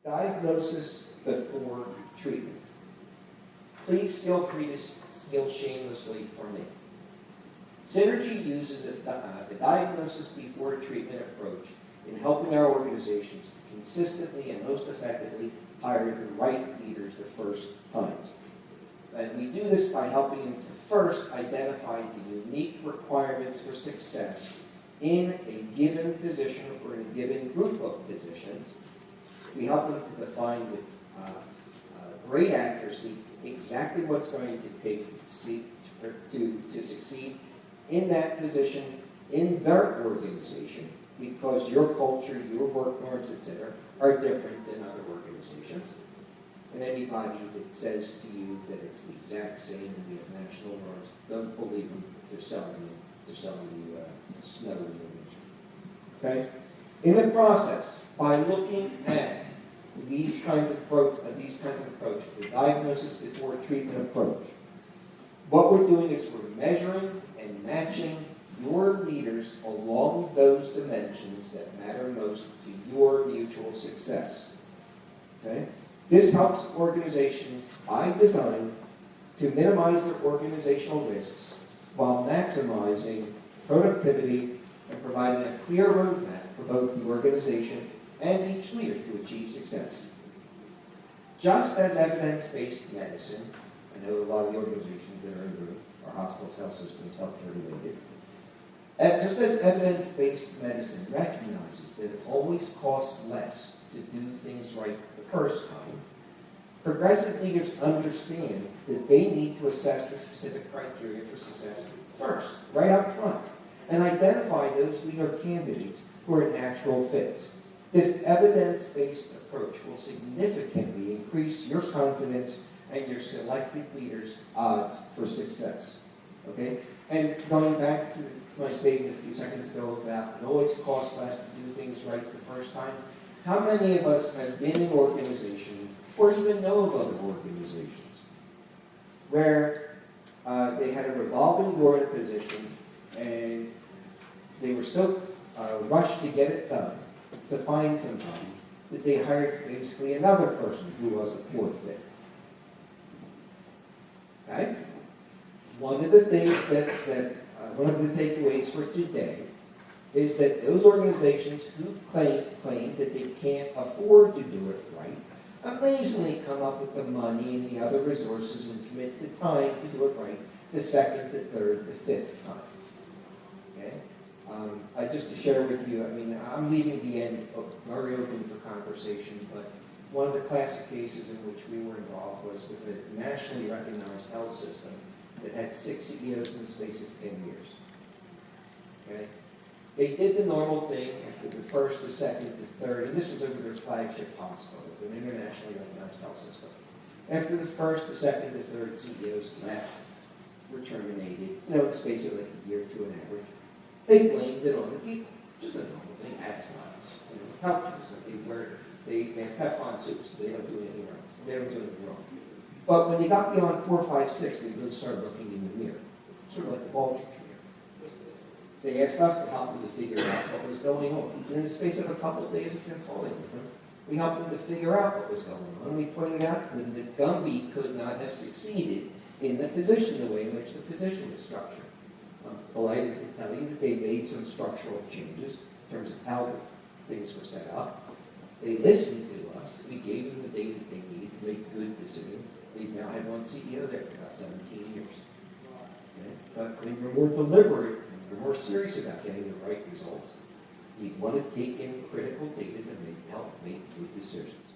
Diagnosis before treatment. Please feel free to steal shamelessly from me. Synergy uses the diagnosis before treatment approach in helping our organizations to consistently and most effectively hire the right leaders the first times. And we do this by helping them to first identify the unique requirements for success in a given position or in a given group of positions. We help them to define with great accuracy exactly what's going to take to succeed in that position, in their organization, because your culture, your work norms, etc., are different than other organizations. And anybody that says to you that it's the exact same and we have national norms, don't believe them. They're selling you snow in the winter. Okay? In the process, by looking at these kinds of approach, the diagnosis before treatment approach, what we're doing is we're measuring and matching your leaders along those dimensions that matter most to your mutual success. Okay? This helps organizations, by design, to minimize their organizational risks while maximizing productivity and providing a clear roadmap for both the organization and each leader to achieve success. Just as evidence-based medicine, I know a lot of the organizations that are in the room are hospitals, health systems, healthcare related. Just as evidence-based medicine recognizes that it always costs less to do things right the first time, progressive leaders understand that they need to assess the specific criteria for success first, right up front, and identify those leader candidates who are natural fits. This evidence-based approach will significantly increase your confidence and your selected leaders' odds for success. Okay? And going back to my statement a few seconds ago about it always costs less to do things right the first time, how many of us have been in organizations or even know of other organizations where they had a revolving door in a position and they were so rushed to get it done, to find somebody, that they hired basically another person who was a poor fit. Okay? One of the things one of the takeaways for today is that those organizations who claim that they can't afford to do it right amazingly come up with the money and the other resources and commit the time to do it right the second, the third, the fifth time. Okay? Just to share with you, I mean, I'm leaving the end very open for conversation, but one of the classic cases in which we were involved was with a nationally recognized health system that had 6 CEOs in the space of 10 years. Okay? They did the normal thing after the first, the second, the third, and this was over their flagship hospital, an internationally recognized health system. After the first, the second, the third CEOs left, were terminated, in the space of like a year to an average. They blamed it on the people. Just a normal thing, astronauts. Healthcare, they have Teflon suits, so they don't do anything wrong. They don't do anything wrong. But when they got beyond 4, 5, 6, they really started looking in the mirror, sort of like the Baldrige mirror. They asked us to help them to figure out what was going on. In the space of a couple of days of consulting with them, we helped them to figure out what was going on. We pointed out to them that Gumby could not have succeeded in the position the way in which the position was structured. I'm delighted to tell you that they made some structural changes in terms of how things were set up. They listened to us. We gave them the data that they needed to make good decisions. We've now had one CEO there for about 17 years. Okay? But when you're more deliberate, you're more serious about getting the right results, you want to take in critical data to help make good decisions.